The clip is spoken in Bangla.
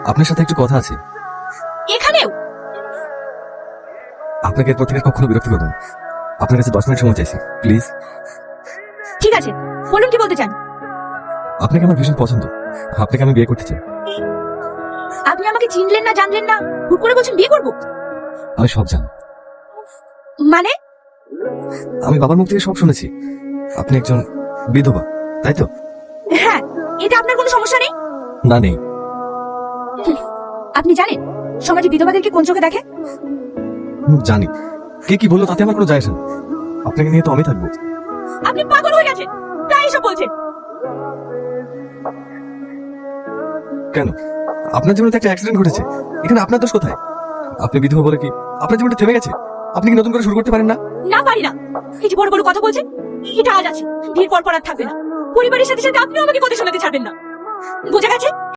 আপনার সাথে একটু কথা আছে। এখানেও? আপনাকে এরপর থেকে কখনো বিরক্ত করবো না। আপনার কাছে 10 মিনিট সময় চাইছি, প্লিজ। ঠিক আছে, বলুন কি বলতে চান। আপনাকে আমার ভীষণ পছন্দ। আপনাকে আমি বিয়ে করতে চাই। আপনি আমাকে চিনলেন না, জানলেন না, হুট করে বলছেন বিয়ে করব? আমি সব জানি। মানে? আমি বাবার মুখ থেকে সব শুনেছি। আপনি একজন বিধবা, তাই তো? হ্যাঁ, এটা আপনার কোনো সমস্যা নেই? না, নেই। আপনি জানেন সমাজে বিধবাদেরকে কোন চোখে দেখে? জানি। কে কি বললো তাতে আমার কোনো যায় আসে না। আপনাকে নিয়ে তো আমি থাকবো। আপনি পাগল হয়ে গেছেন, প্রায় এসব বলছেন। কেন? আপনার জীবনে তো একটা অ্যাক্সিডেন্ট ঘটেছে, এখানে আপনার দোষ কোথায়? আপনি বিধবা বলে কি আপনার জীবনটা থেমে গেছে? আপনি কি নতুন করে শুরু করতে পারেন না? না, পারি না। এই যে বড় বড় কথা বলছেন, এটা আজ আছে, বিয়ের পর আর থাকবে না। পরিবারের সাথে সাথে আপনিও আমাকে কথা শোনাতে ছাড়বেন না, বোঝা গেছে?